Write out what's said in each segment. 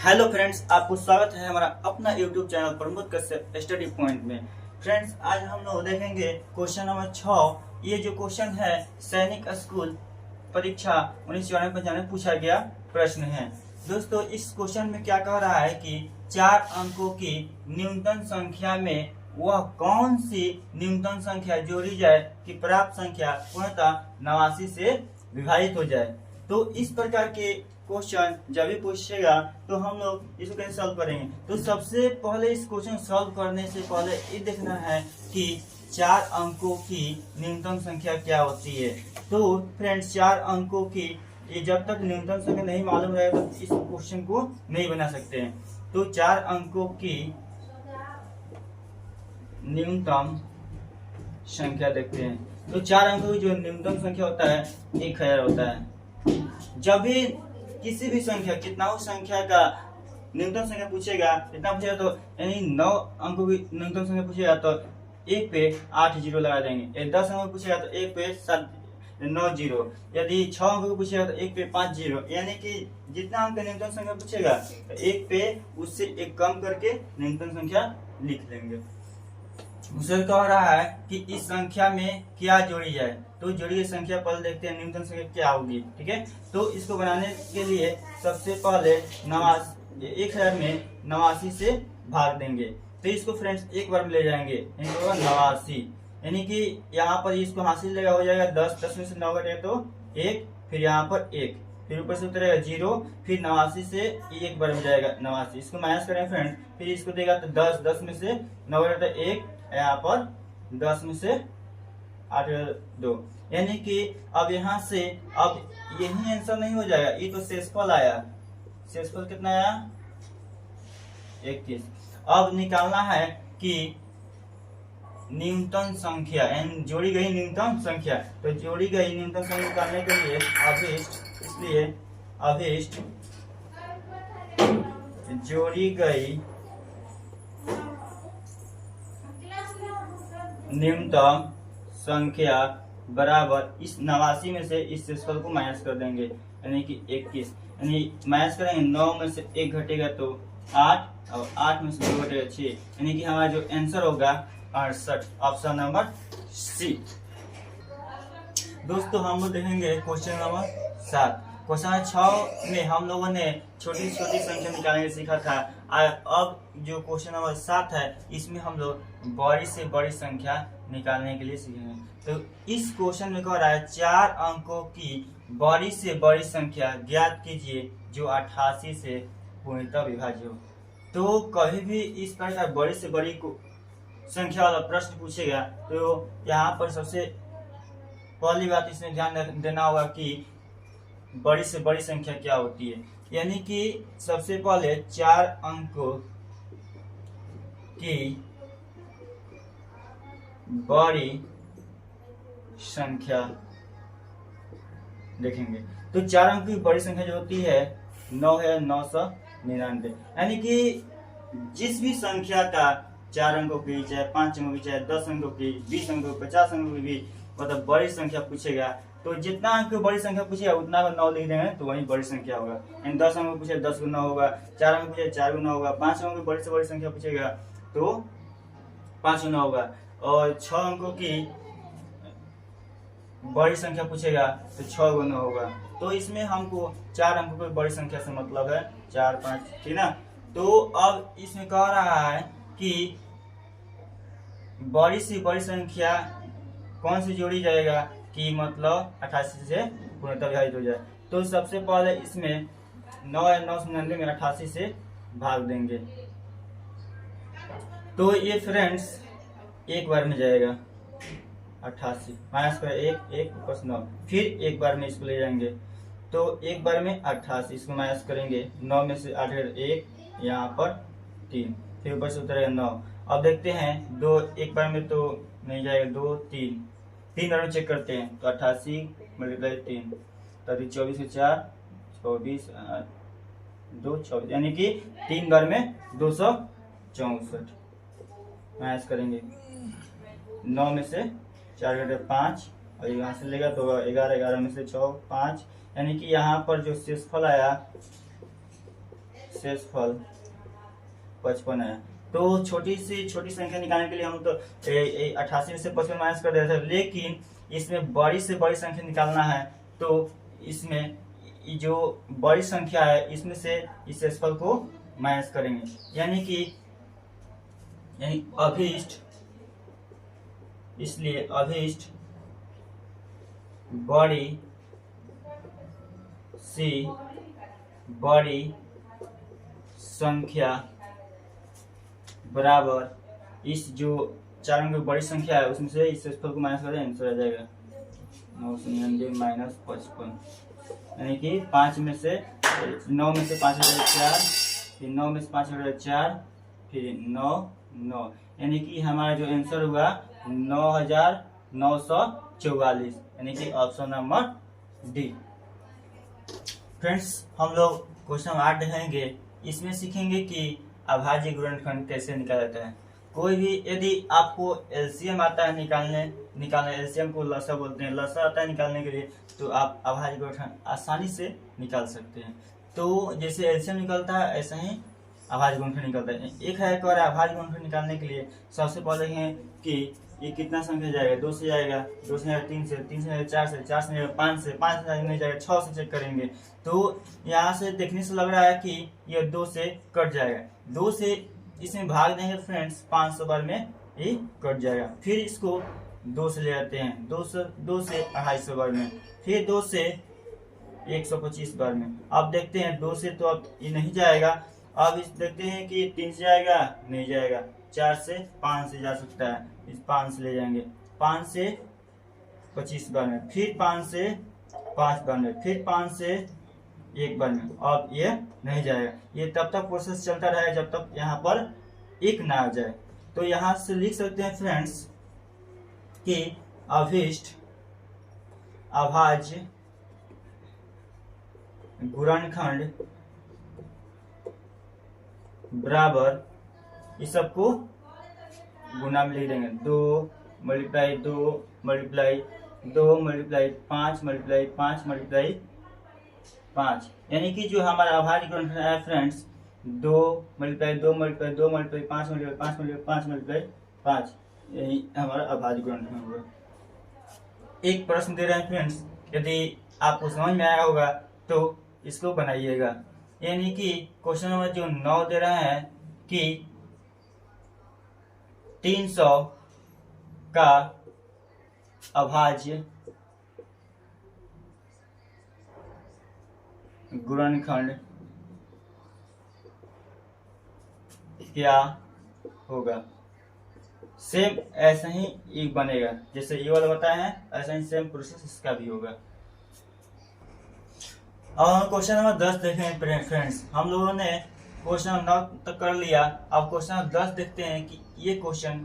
Hello friends, आपको स्वागत है हमारा अपना YouTube channel Pramod Kashyap study point में। फ्रेंड्स, आज हम लोग देखेंगे क्वेश्चन नंबर 6। ये जो क्वेश्चन है सैनिक स्कूल परीक्षा 1994 में पूछा गया प्रश्न है। दोस्तों, इस क्वेश्चन में क्या कह रहा है कि 4 अंकों की न्यूनतम संख्या में वह कौन सी न्यूनतम संख्या जोड़ी जाए कि प्राप्त संख्या पूर्णतः 89 से विभाजित हो जाए। तो इस प्रकार के क्वेश्चन जब भी पूछेगा तो हम लोग इसको कैसे सॉल्व करेंगे। तो सबसे पहले इस क्वेश्चन सॉल्व करने से पहले ये देखना है कि 4 अंकों की न्यूनतम संख्या क्या होती है। तो फ्रेंड्स, 4 अंकों की ये जब तक न्यूनतम संख्या नहीं मालूम रहेगा तो इस क्वेश्चन को नहीं बना सकते हैं। तो 4 अंकों की न्यूनतम संख्या देखते हैं। तो 4 अंकों की जो न्यूनतम संख्या होता है 1000 होता है। जब भी किसी भी संख्या कितना संख्या का न्यूनतम संख्या पूछेगा, इतना पूछेगा तो यानी 9 अंकों की न्यूनतम संख्या पूछेगा तो 1 पे 8 जीरो लगा देंगे। 10 अंकों पूछेगा तो 1 पे 9 जीरो। यदि 6 अंकों को पूछेगा तो 1 पे 5 जीरो। यानी कि जितना अंक न्यूनतम संख्या पूछेगा तो 1 पे उससे 1 कम करके न्यूनतम संख्या लिख लेंगे। उसे कह रहा है कि इस संख्या में क्या जोड़ी जाए। तो जोड़ी की संख्या पहले देखते हैं न्यूनतम संख्या क्या होगी। ठीक है, तो इसको बनाने के लिए सबसे पहले 1000 में 89 से भाग देंगे। तो इसको फ्रेंड्स एक बार में ले जाएंगे, 89, यानी कि यहाँ पर इसको हासिल लेगा हो जाएगा 10, 10 में से 9 घटेगा तो 1, फिर यहाँ पर 1, फिर ऊपर से उतरेगा 0, फिर 89 से 1 बार में जाएगा 89। इसको माइनस करें फ्रेंड, फिर इसको देगा तो 10, 10 में से 9 घटेगा तो 1, यहाँ पर 10 में से 8 2, यानी कि अब यहाँ से अब यही आंसर नहीं हो जाएगा। ये तो शेषफल आया, शेषफल कितना आया 21। अब निकालना है कि न्यूनतम संख्या यानी जोड़ी गई न्यूनतम संख्या। तो जोड़ी गई न्यूनतम संख्या निकालने के लिए अभिष्ट, इसलिए अभिष्ट जोड़ी गई न्यूनतम संख्या बराबर इस 89 में से इस शेषफल को माइनस कर देंगे, यानी कि 21। यानी माइनस करेंगे 9 में से 1 घटेगा तो 8 और 8 में से 2 घटेगा 6, यानी कि हमारा जो आंसर होगा 68, ऑप्शन नंबर सी। दोस्तों, हम लोग देखेंगे क्वेश्चन नंबर 7। क्वेश्चन 6 में हम लोगों ने छोटी छोटी संख्या निकालने सीखा था। अब जो क्वेश्चन नंबर 7 है इसमें हम लोग बड़ी से बड़ी संख्या निकालने के लिए सीखेंगे। तो इस क्वेश्चन में कह रहा है 4 अंकों की बड़ी से बड़ी संख्या ज्ञात कीजिए जो 88 से पूर्णतः विभाज्य हो। तो कभी भी इस प्रकार बड़ी से बड़ी संख्या वाला प्रश्न पूछेगा तो यहाँ पर सबसे पहली बात इसमें ध्यान देना होगा कि बड़ी से बड़ी संख्या क्या होती है। यानी कि सबसे पहले 4 अंकों की बड़ी संख्या देखेंगे। तो 4 अंक की बड़ी संख्या जो होती है 9,999। यानी कि जिस भी संख्या का 4 अंकों की, चाहे 5 अंकों की, चाहे 10 अंकों की, 20 अंकों की, 50 अंकों की भी मतलब बड़ी संख्या पूछेगा तो जितना अंक की बड़ी संख्या पूछेगा उतना को 9 लिख देंगे तो वही बड़ी संख्या होगा। यानी 10 अंक पूछे 10 गुना होगा, 4 अंक पूछे 4 गुना होगा, 5 अंकों की बड़ी से बड़ी संख्या पूछेगा तो 5 गुना होगा, और 6 अंकों की बड़ी संख्या पूछेगा तो 6 गुना होगा। तो इसमें हमको 4 अंकों की बड़ी संख्या से मतलब है 4, 5, ठीक ना। तो अब इसमें कह रहा है कि बड़ी से बड़ी संख्या कौन सी जोड़ी जाएगा कि मतलब 88 से पूर्णतः विभाजित हो जाए। तो सबसे पहले इसमें 9,999 में 88 से भाग देंगे। तो ये फ्रेंड्स एक बार में जाएगा 88, माइनस कर 1 ऊपर से 9, फिर एक बार में इसको ले जाएंगे तो एक बार में 88, इसको माइनस करेंगे 9 में से 8 1, यहाँ पर 3, फिर ऊपर से उतरेगा 9। अब देखते हैं 2 एक बार में तो नहीं जाएगा, 2 3 बार में चेक करते हैं तो 88 मल्टीप्लाई 3 तो 24 से 4 24 2 24, यानी कि 3 बार में 264। माइनस करेंगे 9 में से 4 घटे 5 और यहाँ से लेगा तो 11, 11 में से 6 5, यानी कि यहाँ पर जो शेषफल आया शेषफल 55 है। तो छोटी संख्या निकालने के लिए हम तो 88 में से 55 माइनस कर देते थे, लेकिन इसमें बड़ी से बड़ी संख्या निकालना है तो इसमें जो बड़ी संख्या है इसमें से इस शेषफल को माइनस करेंगे, यानी अभिष्ट, इसलिए अभिष्ट बड़ी सी बड़ी संख्या बराबर इस जो 4 अंक की बड़ी संख्या है उसमें से इस शेषफल को माइनस करें, आंसर आ जाएगा 999 माइनस 55, यानी कि 5 में से 9 में से 5 हटाए 4, फिर 9 में से 5 हटाए 4, फिर 9, यानी कि हमारा जो आंसर हुआ 9944, यानी कि ऑप्शन नंबर डी। फ्रेंड्स, हम लोग क्वेश्चन 8 देखेंगे। इसमें सीखेंगे कि अभाज्य गुणनखंड कैसे निकाला जाता है। कोई भी यदि आपको एलसीएम आता है निकालने एलसीएम को लसा बोलते हैं, लसा आता है निकालने के लिए, तो आप अभाज्य गुणनखंड आसानी से निकाल सकते हैं। तो जैसे एलसीएम निकलता है ऐसा ही अभाज्य गुणनखंड निकलता है। एक है एक और अभाज्य गुणनखंड निकालने के लिए सबसे पहले है कि ये कितना संख्या जाएगा, 2 से जाएगा, 2 से जाएगा 3 से, 3 से जाएगा 4 से, 4 से जाएगा 5 से, 5 से नहीं जाएगा 6 से चेक करेंगे। तो यहाँ से देखने से लग रहा है कि ये 2 से कट जाएगा, 2 से इसमें भाग देंगे फ्रेंड्स 500 बार में ये कट जाएगा। फिर इसको 2 से ले जाते हैं, 2 से 250 बार में, फिर 2 से 125 बार में। अब देखते हैं 2 से तो अब ये नहीं जाएगा, अब इस देखते हैं कि 3 से जाएगा, नहीं जाएगा, 4 से 5 से जा सकता है, इस 5 से ले जाएंगे, 5 से 25 बार में, फिर 5 से 5 बार में, फिर 5 से 1 बार में। अब ये नहीं जाएगा, ये तब तक प्रोसेस चलता रहेगा जब तक यहाँ पर 1 ना आ जाए। तो यहाँ से लिख सकते हैं फ्रेंड्स कि अभिष्ट अभाज्य गुणनखंड बराबर इस सबको गुना में लिख देंगे, 2 multiply 2 multiply 2 multiply 5 multiply 5 multiply 5, यानी कि जो हमारा अभाज्य गुणनखंड है friends 2 multiply 2 multiply 2 multiply 5 multiply 5 multiply 5 multiply 5, यही हमारा अभाज्य गुणनखंड हुआ। एक प्रश्न दे रहे हैं फ्रेंड्स, यदि आपको समझ में आया होगा तो इसको बनाइएगा, यानी कि क्वेश्चन नंबर जो 9 दे रहा है कि 300 का अभाज्य गुणनखंड क्या होगा। सेम ऐसा ही ये बनेगा जैसे ये वाला बताया है, ऐसा ही सेम प्रोसेस इसका भी होगा। और क्वेश्चन नंबर 10 देखें फ्रेंड्स, हम लोगों ने क्वेश्चन 9 तक कर लिया, अब क्वेश्चन 10 देखते हैं कि ये क्वेश्चन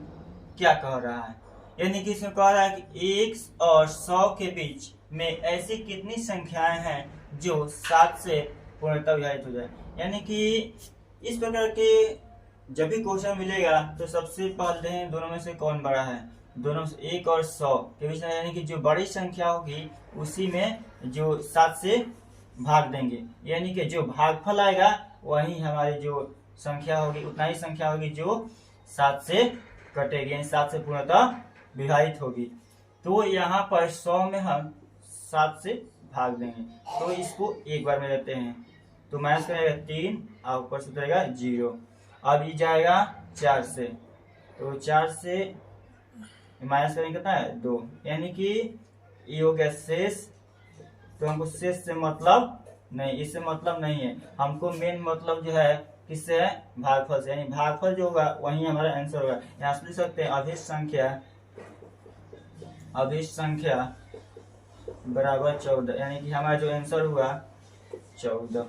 क्या कह रहा है। यानी कि इसमें कह रहा है कि 1 और 100 के बीच में ऐसी कितनी संख्याएं हैं जो 7 से पूर्णतः विभाजित हो जाए। यानी कि इस प्रकार के जब भी क्वेश्चन मिलेगा तो सबसे पहले हैं दोनों में से कौन बड़ा है, दोनों से 1 और 100 के बीच में, यानी कि जो बड़ी संख्या होगी उसी में जो 7 से भाग देंगे, यानी कि जो भागफल आएगा वही हमारी जो संख्या होगी उतना ही संख्या होगी जो 7 से कटेगी, यानी 7 से पूर्णतः विभाजित होगी। तो यहाँ पर 100 में हम 7 से भाग देंगे, तो इसको एक बार में लेते हैं, तो माइनस करेगा 3 और ऊपर से करेगा 0। अब ये जाएगा 4 से, तो 4 से माइनस करेंगे कितना है 2, यानी कि ये हो गया शेष। तो हमको शेष से मतलब नहीं, इससे मतलब नहीं है, हमको मेन मतलब जो है किससे है, भागफल से, यानी भागफल जो होगा वही हमारा आंसर होगा। यहाँ से लिख सकते हैं अभिष्ट संख्या बराबर 14, यानी कि हमारा जो आंसर हुआ 14।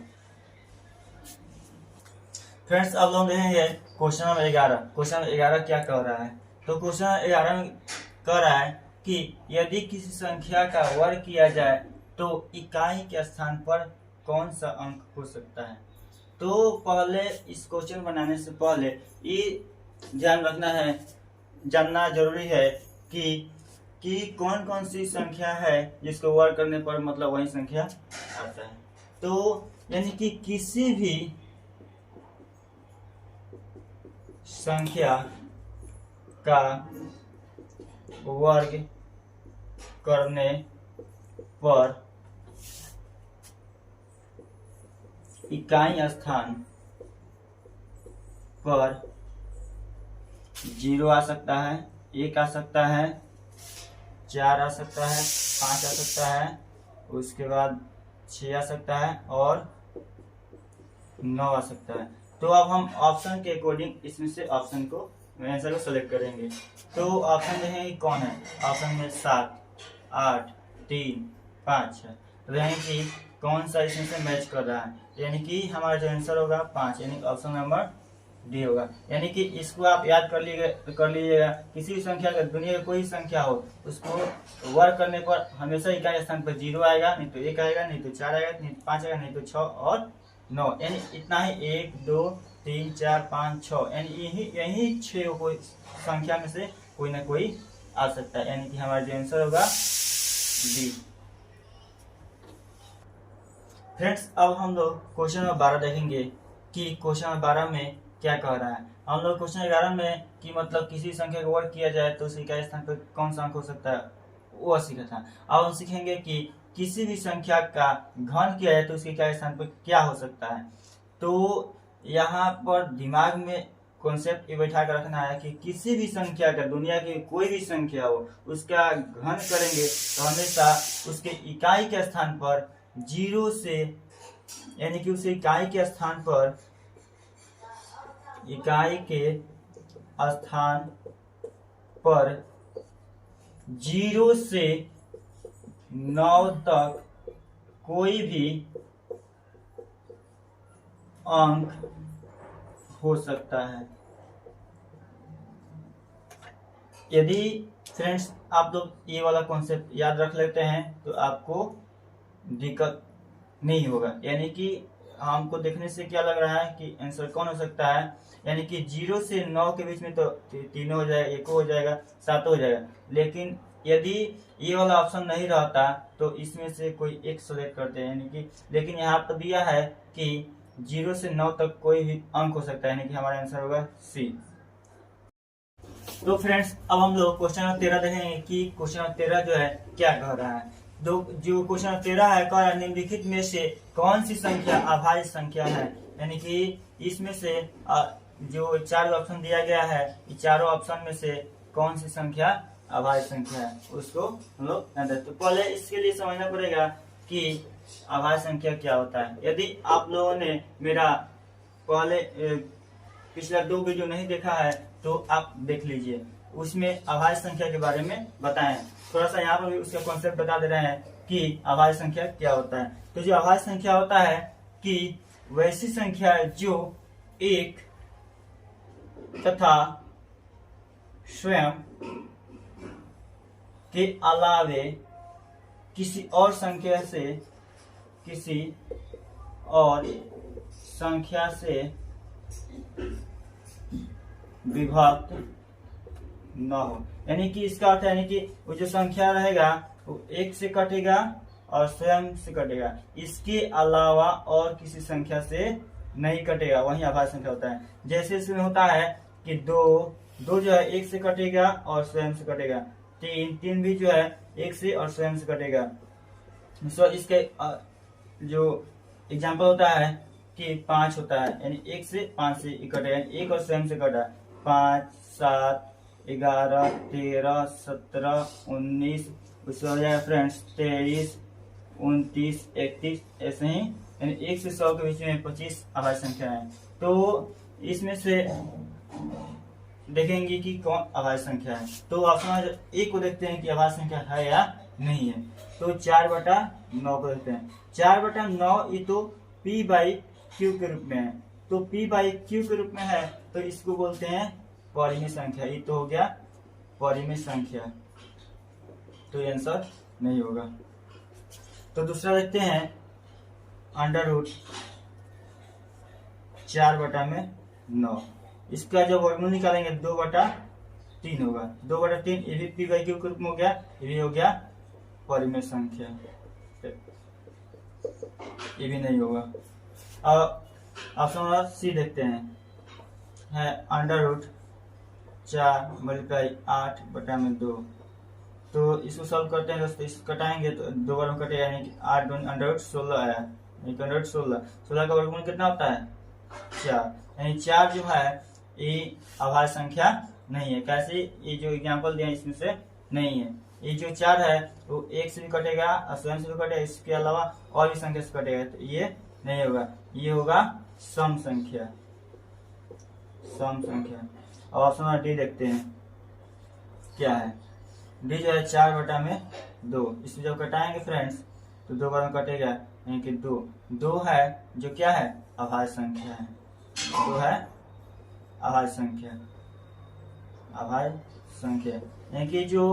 फ्रेंड्स, अब लोग देखेंगे क्वेश्चन नंबर 11। क्वेश्चन नंबर 11 क्या कह रहा है, तो क्वेश्चन नंबर 11 में कह रहा है कि यदि किसी संख्या का वर्ग किया जाए तो इकाई के स्थान पर कौन सा अंक हो सकता है। तो पहले इस क्वेश्चन बनाने से पहले ये ध्यान रखना है, जानना जरूरी है कि कौन कौन सी संख्या है जिसको वर्ग करने पर मतलब वही संख्या आता है। तो यानी कि किसी भी संख्या का वर्ग करने पर इकाई स्थान पर 0 आ सकता है, 1 आ सकता है, 4 आ सकता है, 5 आ सकता है, उसके बाद 6 आ सकता है और 9 आ सकता है। तो अब हम ऑप्शन के अकॉर्डिंग इसमें से ऑप्शन को आंसर को सेलेक्ट करेंगे। तो ऑप्शन देखेंगे कौन है, ऑप्शन में 7, 8, 3, 5 है। तो यानी कि कौन सा इसमें से मैच कर रहा है, यानी कि हमारा जो आंसर होगा 5, यानी ऑप्शन नंबर डी होगा। यानी कि इसको आप याद कर लीजिएगा, किसी भी संख्या का, दुनिया की कोई संख्या हो, उसको वर्ग करने पर हमेशा इकाई स्थान पर 0 आएगा, नहीं तो 1 आएगा, नहीं तो 4 आएगा, नहीं तो 5 आएगा, नहीं तो 6 और 9, यानी इतना ही 1, 2, 3, 4, 5, 6, यानी यही 6 कोई संख्या में से कोई ना कोई आ सकता है, यानी कि हमारा जो आंसर होगा डी। फ्रेंड्स, अब हम लोग क्वेश्चन नंबर 12 देखेंगे कि क्वेश्चन नंबर 12 में क्या कह रहा है। हम लोग क्वेश्चन 11 में कि मतलब किसी संख्या का वर्ग किया जाए तो उसके इकाई स्थान पर कौन सा अंक हो सकता है, वो सीखा था। अब हम सीखेंगे कि किसी भी संख्या का घन किया जाए तो उसके इकाई स्थान पर क्या हो सकता है। तो यहाँ पर दिमाग में कॉन्सेप्ट ये बैठा कर रखना है कि किसी भी संख्या का, दुनिया की कोई भी संख्या हो, उसका घन करेंगे तो हमेशा उसके इकाई के स्थान पर 0 से, यानी कि उस इकाई के स्थान पर, इकाई के स्थान पर 0 से 9 तक कोई भी अंक हो सकता है। यदि फ्रेंड्स आप लोग ये वाला कॉन्सेप्ट याद रख लेते हैं तो आपको दिक्कत नहीं होगा। यानी कि हमको देखने से क्या लग रहा है कि आंसर कौन हो सकता है, यानी कि 0 से 9 के बीच में तो 3 हो जाएगा, 1 हो जाएगा, 7 हो जाएगा। लेकिन यदि ये वाला ऑप्शन नहीं रहता तो इसमें से कोई एक सेलेक्ट करते हैं, यानी कि, लेकिन यहाँ पर दिया है कि 0 से 9 तक कोई भी अंक हो सकता है, यानी कि हमारा आंसर होगा सी। तो फ्रेंड्स, अब हम लोग क्वेश्चन नंबर 13 देखेंगे कि क्वेश्चन नंबर 13 जो है क्या कह रहा है। जो क्वेश्चन नंबर 13 है, कह रहा है निम्नलिखित में से कौन सी संख्या अभाज्य संख्या है। यानी कि इसमें से जो 4 ऑप्शन दिया गया है, ये चारों ऑप्शन में से कौन सी संख्या अभाज्य संख्या है, उसको हम लोग, तो पहले इसके लिए समझना पड़ेगा कि अभाज्य संख्या क्या होता है। यदि आप लोगों ने मेरा पहले पिछला 2 वीडियो नहीं देखा है तो आप देख लीजिए, उसमें अभाज्य संख्या के बारे में बताएं। थोड़ा सा यहाँ पर भी उसका कॉन्सेप्ट बता दे रहे हैं कि अभाज्य संख्या क्या होता है। तो जो अभाज्य संख्या होता है कि वैसी संख्या जो एक तथा स्वयं के अलावे किसी और संख्या से विभक्त न हो। यानी कि इसका अर्थ है, यानी कि वो जो संख्या रहेगा वो 1 से कटेगा और स्वयं से कटेगा, इसके अलावा और किसी संख्या से नहीं कटेगा, वही अभाज्य संख्या होता है। जैसे इसमें होता है कि 2 जो है 1 से कटेगा और स्वयं से कटेगा, 3 भी जो है 1 से और स्वयं से कटेगा। सो इसके जो एग्जाम्पल होता है कि 5 होता है, यानी 1 से 5 से कटेगा, 1 और स्वयं से कटा, 5, 7, 11, 13, 17, 19, उससे हो जाएगा फ्रेंड्स 23, 29, 31, ऐसे ही, यानी 1 से 100 के बीच में 25 अभाज्य संख्या है। तो इसमें से देखेंगे कि कौन अभाज्य संख्या है। तो ऑप्शन ए को देखते हैं कि अभाज्य संख्या है या नहीं है। तो 4/9 को देखते हैं। 4/9 ये तो p/q के रूप में है, तो p/q के रूप में है तो इसको बोलते हैं परिमेय संख्या। ये तो हो गया परिमेय संख्या, तो ये आंसर नहीं होगा। तो दूसरा देखते हैं √4/9। इसका जब वर्गमूल निकालेंगे 2/3 होगा। 2/3 ये भी p/q के रूप में हो गया, ये भी हो गया परिमेय संख्या, ये भी नहीं होगा। अब ऑप्शन नंबर सी देखते हैं। है अंडर रूट 4 मल्टीप्लाई 8/2। तो इसको सॉल्व करते हैं दोस्तों, इसको कटाएंगे तो 2 बार में कटेगा, यानी कि 8 दूनी अंडर रूट 16 आया, यानी कि अंडर रूट 16 का वर्गमूल कितना होता है 4, यानी 4 जो है ये अभाज्य संख्या नहीं है। कैसे, ये जो एग्जाम्पल दिया इसमें से नहीं है। ये जो 4 है वो 1 से भी कटेगा और स्वयं से भी कटेगा, इसके अलावा और भी संख्या से कटेगा, तो ये नहीं होगा, ये होगा सम संख्या। अब ऑप्शन नंबर डी देखते हैं क्या है। डी जो है 4/2, इसमें जब कटाएंगे फ्रेंड्स तो 2 बार में कटेगा, यानी कि 2 है जो क्या है अभाज्य संख्या है, 2 है अभाज्य संख्या, यानी कि जो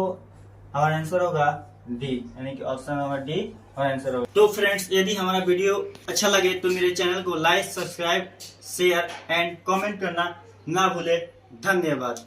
हमारा आंसर होगा डी, यानी कि ऑप्शन नंबर डी हमारा आंसर होगा। तो फ्रेंड्स, यदि हमारा वीडियो अच्छा लगे तो मेरे चैनल को like, subscribe, share and comment करना ना भूले। धन्यवाद।